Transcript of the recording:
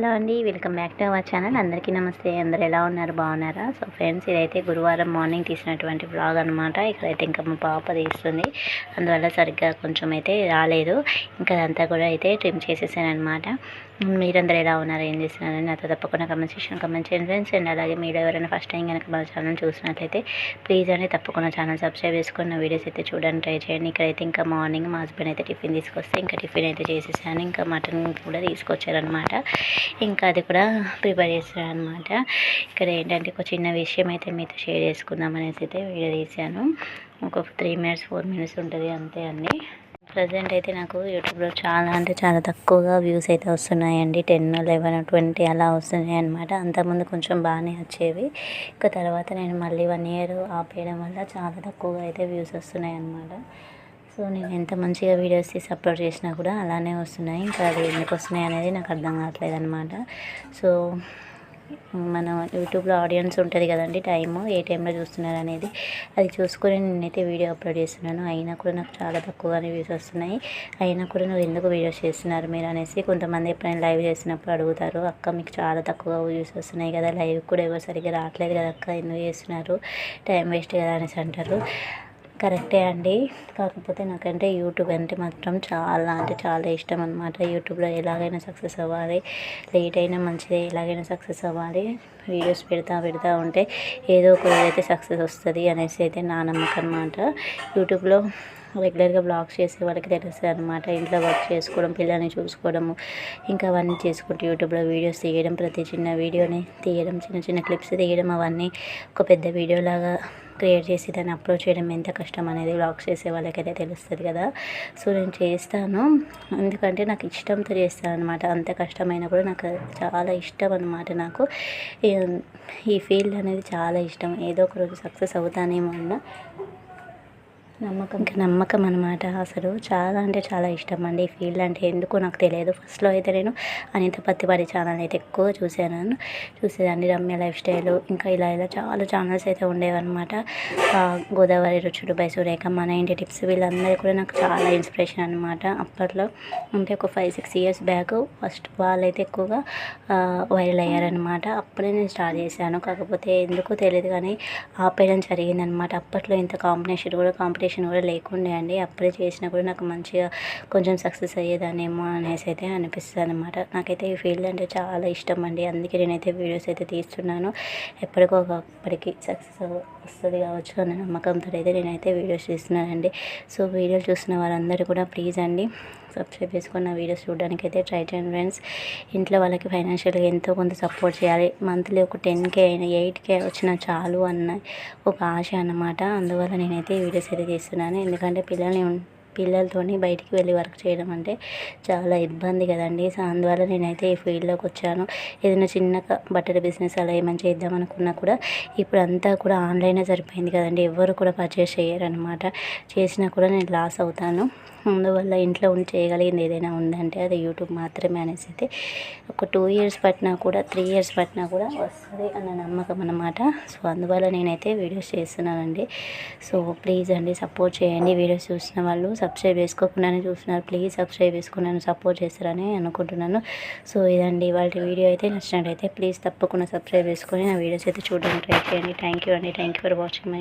Hello అండి, welcome back to our channel. అందరికీ నమస్తే. అందరు ఎలా ఉన్నారు, బాగున్నారా? సో ఫ్రెండ్స్, ఇదైతే గురువారం మార్నింగ్ తీసినటువంటి వ్లాగ్ అనమాట. ఇక్కడైతే ఇంకా మా పాప తీస్తుంది, అందువల్ల సరిగ్గా కొంచెం అయితే రాలేదు. ఇంకా అదంతా కూడా అయితే ట్రిమ్ చేసేసాను అనమాట. మీరందరూ ఎలా ఉన్నారు, ఏం చేస్తున్నారని నాతో తప్పకుండా కమెంట్ చేయండి ఫ్రెండ్స్. అండ్ అలాగే మీరు ఎవరైనా ఫస్ట్ టైం కనుక మన ఛానల్ చూసినట్లయితే ప్లీజ్ అండి తప్పకుండా ఛానల్ సబ్స్క్రైబ్ చేసుకున్న వీడియోస్ అయితే చూడడానికి ట్రై చేయండి. ఇక్కడైతే ఇంకా మార్నింగ్ మా హస్బెండ్ అయితే టిఫిన్ తీసుకొస్తే ఇంకా టిఫిన్ అయితే చేసేసాను. ఇంకా మటన్ కూడా తీసుకొచ్చారనమాట. ఇంకా అది కూడా ప్రిపేర్ చేశాను అనమాట. ఇక్కడ ఏంటంటే ఒక చిన్న విషయం అయితే మీతో షేర్ చేసుకుందాం అనేసి అయితే వీడియో తీశాను. ఒక 3 మినిట్స్ 4 మినిట్స్ ఉంటుంది అంతే అండి. ప్రజెంట్ అయితే నాకు యూట్యూబ్లో చాలా అంటే చాలా తక్కువగా వ్యూస్ అయితే వస్తున్నాయండి. 10, 11, 20 అలా వస్తున్నాయి అనమాట. అంతకుముందు కొంచెం బాగానే వచ్చేవి. ఇంకా తర్వాత నేను మళ్ళీ 1 ఇయర్ ఆపేయడం వల్ల చాలా తక్కువగా అయితే వ్యూస్ వస్తున్నాయి అనమాట. సో నేను ఎంత మంచిగా వీడియోస్ తీసి అప్లోడ్ చేసినా కూడా అలానే వస్తున్నాయి. ఇంకా అది ఎందుకు వస్తున్నాయి అనేది నాకు అర్థం కావట్లేదు అనమాట. సో మన యూట్యూబ్లో ఆడియన్స్ ఉంటుంది కదండి, టైము ఏ టైంలో చూస్తున్నారు అనేది అది చూసుకొని నేనైతే వీడియో అప్లోడ్ చేస్తున్నాను. అయినా కూడా నాకు చాలా తక్కువగానే వ్యూస్ వస్తున్నాయి. అయినా కూడా నువ్వు ఎందుకు వీడియోస్ చేస్తున్నారు మీరు అనేసి కొంతమంది ఎప్పుడైనా లైవ్ చేసినప్పుడు అడుగుతారు. అక్క మీకు చాలా తక్కువగా వ్యూస్ వస్తున్నాయి కదా, లైవ్ కూడా ఎవరు సరిగ్గా రావట్లేదు కదా అక్క, ఎందుకు చేస్తున్నారు, టైం వేస్ట్ కదా అనేసి అంటారు. కరెక్టే అండి. కాకపోతే నాకంటే యూట్యూబ్ అంటే మాత్రం చాలా అంటే చాలా ఇష్టం అనమాట. యూట్యూబ్లో ఎలాగైనా సక్సెస్ అవ్వాలి, లేట్ అయినా మంచిదే, ఎలాగైనా సక్సెస్ అవ్వాలి. వీడియోస్ పెడతా ఉంటే ఏదో ఒక అయితే సక్సెస్ వస్తుంది అనేసి అయితే నా నమ్మకం అనమాట. యూట్యూబ్లో రెగ్యులర్గా బ్లాగ్స్ చేసే వాళ్ళకి తెలుస్తుంది అనమాట. ఇంట్లో వర్క్ చేసుకోవడం, పిల్లల్ని చూసుకోవడము, ఇంకా అవన్నీ చేసుకుంటూ యూట్యూబ్లో వీడియోస్ తీయడం, ప్రతి చిన్న వీడియోని తీయడం, చిన్న చిన్న క్లిప్స్ తీయడం, అవన్నీ ఒక పెద్ద వీడియోలాగా క్రియేట్ చేసి దాన్ని అప్లోడ్ చేయడం ఎంత కష్టం అనేది వ్లాగ్స్ చేసే వాళ్ళకైతే తెలుస్తుంది కదా. సో నేను చేస్తాను, ఎందుకంటే నాకు ఇష్టంతో చేస్తాను అనమాట. అంత కష్టమైనా కూడా నాకు చాలా ఇష్టం అనమాట. నాకు ఈ ఫీల్డ్ అనేది చాలా ఇష్టం. ఏదో ఒక రోజు సక్సెస్ అవుతానేమో అన్న నమ్మకం అనమాట. అసలు చాలా అంటే చాలా ఇష్టం అండి ఈ ఫీల్డ్ అంటే. ఎందుకో నాకు తెలియదు. ఫస్ట్లో అయితే నేను అనిత పత్తిపాటి ఛానల్ అయితే ఎక్కువ చూసేదాన్ని. రమ్య లైఫ్ స్టైల్, ఇంకా ఇలా చాలా ఛానల్స్ అయితే ఉండేవన్నమాట. గోదావరి రుచులు బై సురేఖ, మన ఇంటి టిప్స్, వీళ్ళందరూ కూడా నాకు చాలా ఇన్స్పిరేషన్ అనమాట. అప్పట్లో అంటే ఒక 5-6 ఇయర్స్ బ్యాక్ ఫస్ట్ వాళ్ళైతే ఎక్కువగా వైరల్ అయ్యారనమాట. అప్పుడే నేను స్టార్ట్ చేశాను. కాకపోతే ఎందుకో తెలియదు కానీ ఆపేయడం జరిగిందనమాట. అప్పట్లో ఇంత కాంపిటీషన్ కూడా లేకుండే అండి. అప్పుడే చేసినా కూడా నాకు మంచిగా కొంచెం సక్సెస్ అయ్యేదానేమో అనేసి అయితే అనిపిస్తుంది అనమాట. నాకైతే ఈ ఫీల్డ్ అంటే చాలా ఇష్టం అండి. అందుకే నేనైతే వీడియోస్ అయితే తీస్తున్నాను. ఎప్పటికీ సక్సెస్ వస్తుంది కావచ్చు అనే నమ్మకంతో అయితే నేనైతే వీడియోస్ తీస్తున్నానండి. సో వీడియోలు చూస్తున్న వారందరూ కూడా ప్లీజ్ అండి సబ్స్క్రైబ్ చేసుకున్న వీడియోస్ చూడడానికి అయితే ట్రై చేయండి ఫ్రెండ్స్. ఇంట్లో వాళ్ళకి ఫైనాన్షియల్గా ఎంతో కొంత సపోర్ట్ చేయాలి. మంత్లీ ఒక 10K అయినా 8K వచ్చినా చాలు అన్న ఒక ఆశ అన్నమాట. అందువల్ల నేనైతే ఈ వీడియోస్ అయితే చేస్తున్నాను. ఎందుకంటే పిల్లలతోని బయటికి వెళ్ళి వర్క్ చేయడం అంటే చాలా ఇబ్బంది కదండి. సో అందువల్ల నేనైతే ఈ ఫీల్డ్లోకి వచ్చాను. ఏదైనా చిన్నగా బట్టల బిజినెస్ అలా ఏమైనా చేద్దాం అనుకున్నా కూడా ఇప్పుడు అంతా కూడా ఆన్లైనే సరిపోయింది కదండి. ఎవరు కూడా పర్చేస్ చేయరనమాట. చేసినా కూడా నేను లాస్ అవుతాను. అందువల్ల ఇంట్లో ఉండి చేయగలిగింది ఏదైనా ఉందంటే అది యూట్యూబ్ మాత్రమే అనేసి అయితే ఒక 2 ఇయర్స్ పట్టినా కూడా 3 ఇయర్స్ పట్టినా కూడా వస్తుంది అన్న నమ్మకం అన్నమాట. సో అందువల్ల నేనైతే వీడియోస్ చేస్తున్నానండి. సో ప్లీజ్ అండి సపోర్ట్ చేయండి. వీడియోస్ చూసిన వాళ్ళు సబ్స్క్రైబ్ చేసుకోకుండానే చూస్తున్నారు, ప్లీజ్ సబ్స్క్రైబ్ చేసుకున్నాను సపోర్ట్ చేస్తారని అనుకుంటున్నాను. సో ఇదండి వాళ్ళ వీడియో అయితే నచ్చినట్టయితే ప్లీజ్ తప్పకుండా సబ్స్క్రైబ్ చేసుకొని నా వీడియోస్ అయితే చూడడానికి ట్రై చేయండి. థ్యాంక్ యూ అండి. Thank you for watching my